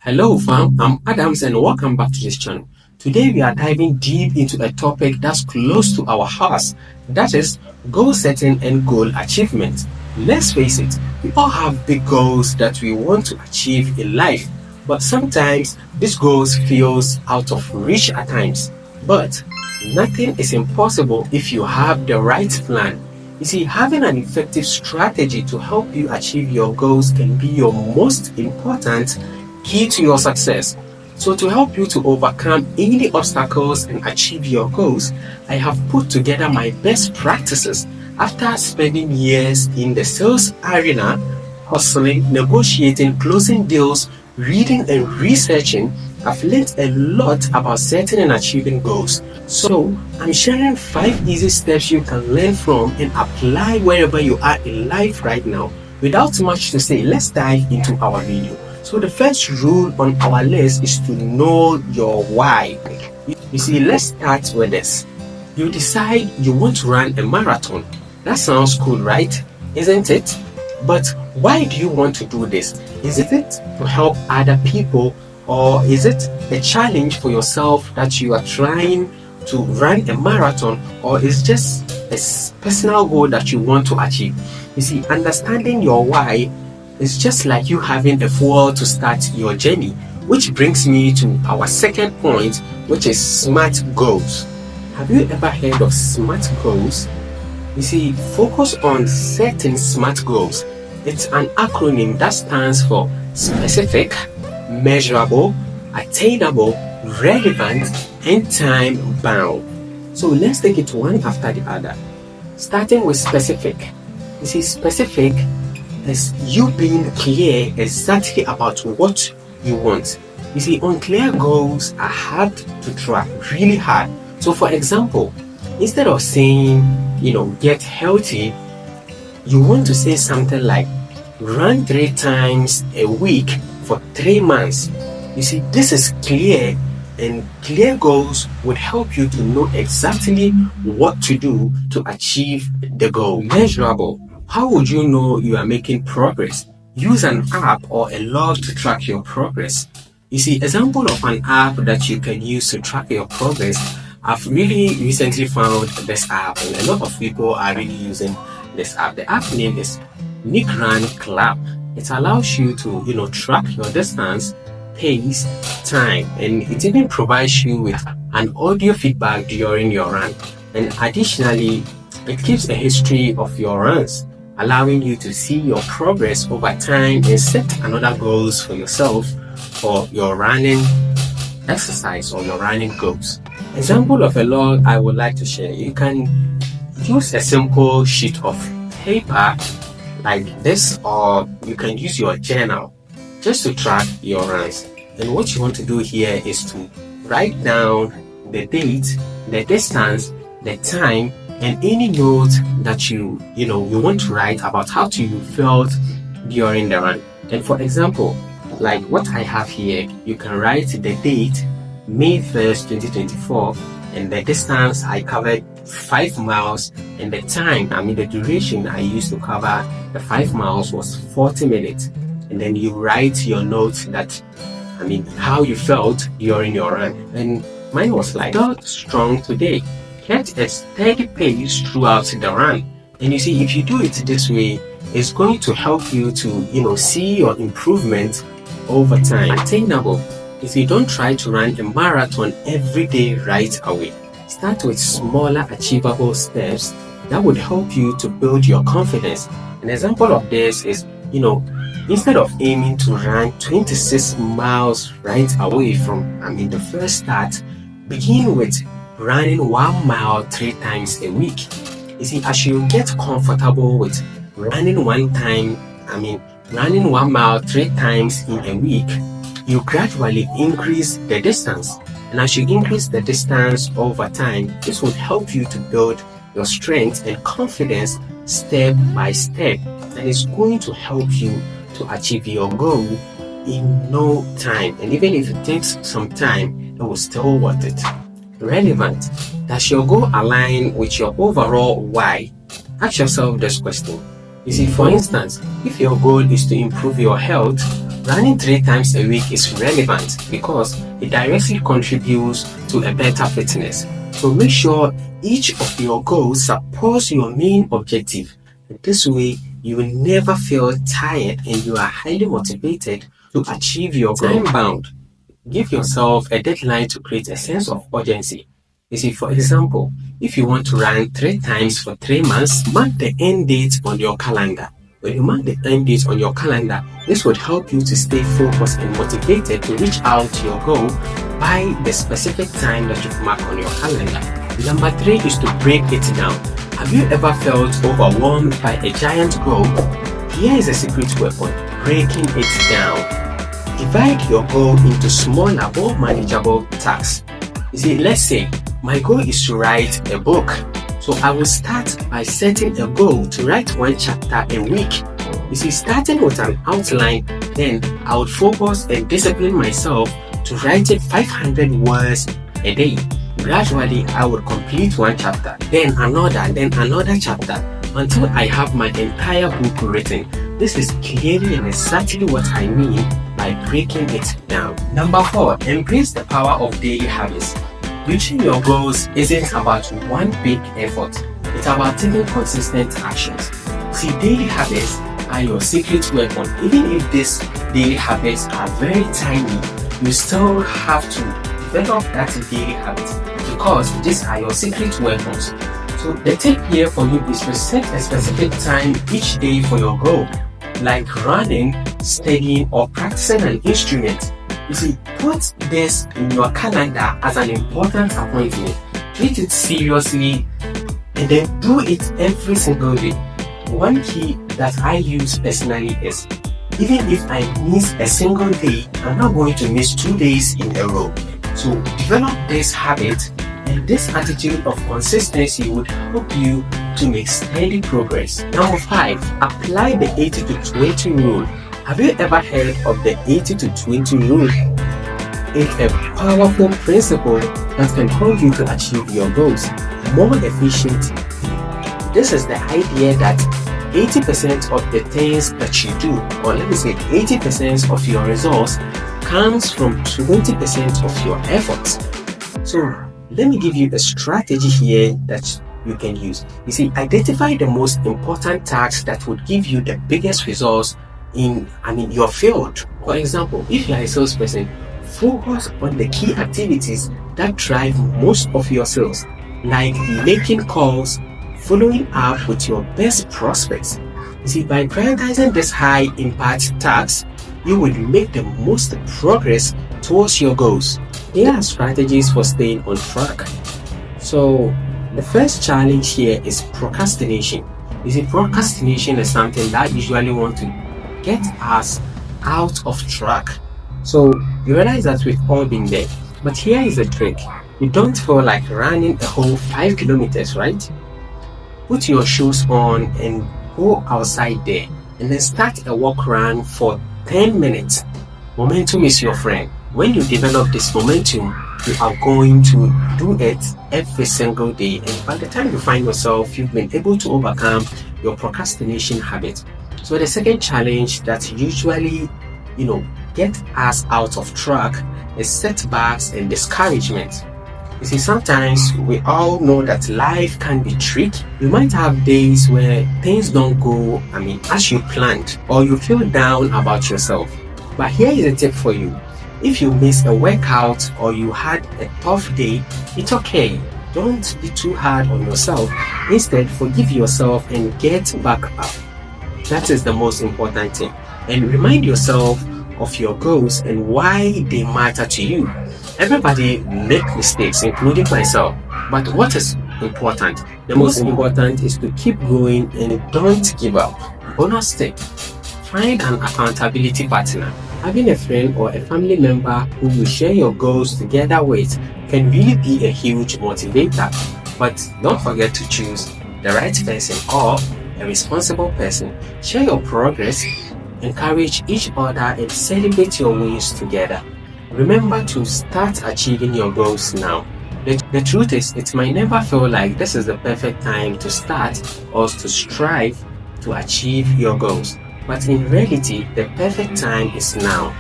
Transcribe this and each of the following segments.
Hello fam, I'm Adams and welcome back to this channel. Today we are diving deep into a topic that's close to our hearts, that is goal setting and goal achievement. Let's face it, we all have big goals that we want to achieve in life, but sometimes these goals feels out of reach at times. But nothing is impossible if you have the right plan. You see, having an effective strategy to help you achieve your goals can be your most important key to your success. So to help you to overcome any obstacles and achieve your goals, I have put together my best practices after spending years in the sales arena, hustling, negotiating, closing deals, reading and researching. I've learned a lot about setting and achieving goals. So I'm sharing 5 easy steps you can learn from and apply wherever you are in life right now. Without much to say, let's dive into our video. So the first rule on our list is to know your why. You see, let's start with this. You decide you want to run a marathon. That sounds cool, right? Isn't it? But why do you want to do this? Is it to help other people, or is it a challenge for yourself that you are trying to run a marathon, or is just a personal goal that you want to achieve? You see, understanding your why is just like you having a fuel to start your journey, which brings me to our second point, which is SMART goals. Have you ever heard of SMART goals? You see, focus on setting SMART goals. It's an acronym that stands for specific, measurable, attainable, relevant, and time bound. So let's take it one after the other. Starting with specific. You see, specific is you being clear exactly about what you want. You see, unclear goals are hard to track, really hard. So for example, instead of saying, get healthy, you want to say something like run 3 times a week for 3 months. You see, this is clear, and clear goals would help you to know exactly what to do to achieve the goal. Measurable. How would you know you are making progress? Use an app or a log to track your progress. You see, example of an app that you can use to track your progress. I've really recently found this app, and a lot of people are really using this app. The app name is Nick Run Club. It allows you to, track your distance, pace, time, and it even provides you with an audio feedback during your run. And additionally, it keeps a history of your runs, allowing you to see your progress over time and set another goals for yourself for your running exercise or your running goals. Example of a log I would like to share. You can use a simple sheet of paper like this, or you can use your journal just to track your runs. And what you want to do here is to write down the date, the distance, the time, and any note that you want to write about how you felt during the run. And for example, like what I have here, you can write the date, May 1st, 2024, and the distance I covered 5 miles, and the time, the duration I used to cover the 5 miles was 40 minutes. And then you write your note that, how you felt during your run. And mine was like, felt strong today. Kept a steady pace throughout the run. And you see, if you do it this way, it's going to help you to see your improvement over time. Attainable. If you don't try to run a marathon every day right away, start with smaller achievable steps that would help you to build your confidence. An example of this is, instead of aiming to run 26 miles right away from the first start, begin with running 1 mile 3 times a week. You see, as you get comfortable with running 1 mile 3 times in a week, you gradually increase the distance. And as you increase the distance over time, this will help you to build your strength and confidence step by step. And it's going to help you to achieve your goal in no time. And even if it takes some time, it will still worth it. Relevant. Does your goal align with your overall why? Ask yourself this question. You see, for instance, if your goal is to improve your health, Running 3 times a week is relevant because it directly contributes to a better fitness. So make sure each of your goals supports your main objective. This way, you will never feel tired and you are highly motivated to achieve your goal. Time bound. Give yourself a deadline to create a sense of urgency. You see, for example, if you want to run 3 times for 3 months, mark the end date on your calendar. When you mark the end date on your calendar, this would help you to stay focused and motivated to reach out to your goal by the specific time that you've marked on your calendar. Number 3 is to break it down. Have you ever felt overwhelmed by a giant goal? Here is a secret weapon: breaking it down. Divide your goal into smaller, more manageable tasks. You see, let's say my goal is to write a book. So I will start by setting a goal to write 1 chapter a week. You see, starting with an outline, then I would focus and discipline myself to writing 500 words a day. Gradually, I would complete 1 chapter, then another chapter, until I have my entire book written. This is clearly and exactly what I mean by breaking it down. Number 4, embrace the power of daily habits. Reaching your goals isn't about one big effort. It's about taking consistent actions. See, daily habits are your secret weapon. Even if these daily habits are very tiny, you still have to develop that daily habit because these are your secret weapons. So the tip here for you is to set a specific time each day for your goal, like running, studying, or practicing an instrument. You see, put this in your calendar as an important appointment. Treat it seriously and then do it every single day. One key that I use personally is, even if I miss a single day, I'm not going to miss 2 days in a row. So develop this habit, and this attitude of consistency would help you to make steady progress. Number 5, apply the 80 to 20 rule. Have you ever heard of the 80 to 20 rule? It's a powerful principle that can help you to achieve your goals more efficiently. This is the idea that 80% of the things that you do, or let me say 80% of your results, comes from 20% of your efforts. So let me give you a strategy here that you can use. You see, identify the most important tasks that would give you the biggest results in your field. For example, if you are a salesperson, focus on the key activities that drive most of your sales, like making calls, following up with your best prospects. You see, by prioritizing this high impact tasks, you will make the most progress towards your goals. Here are strategies for staying on track. So the first challenge here is procrastination. You see, procrastination is something that usually want to get us out of track. So you realize that we've all been there. But here is the trick. You don't feel like running a whole 5 kilometers, right? Put your shoes on and go outside there, and then start a walk run for 10 minutes. Momentum is your friend. When you develop this momentum, you are going to do it every single day, and by the time you find yourself, you've been able to overcome your procrastination habit. So the second challenge that usually, get us out of track is setbacks and discouragement. You see, sometimes we all know that life can be tricky. You might have days where things don't go, as you planned, or you feel down about yourself. But here is a tip for you. If you miss a workout or you had a tough day, it's okay. Don't be too hard on yourself. Instead, forgive yourself and get back up. That is the most important thing. And remind yourself of your goals and why they matter to you. Everybody make mistakes, including myself. But what is important? The most important is to keep going and don't give up. Bonus tip: find an accountability partner. Having a friend or a family member who you share your goals together with can really be a huge motivator. But don't forget to choose the right person or a responsible person. Share your progress, encourage each other, and celebrate your wins together. Remember to start achieving your goals now. The truth is, it might never feel like this is the perfect time to start or to strive to achieve your goals. But in reality, the perfect time is now,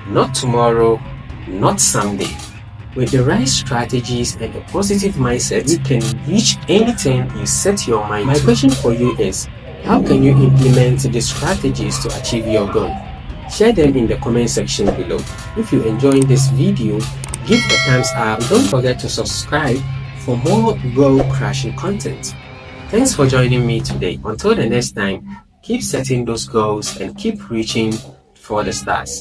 not tomorrow, not someday. With the right strategies and a positive mindset, you can reach anything you set your mind to. My question for you is, how can you implement the strategies to achieve your goal? Share them in the comment section below. If you enjoyed this video, give a thumbs up. Don't forget to subscribe for more goal crushing content. Thanks for joining me today. Until the next time, keep setting those goals and keep reaching for the stars.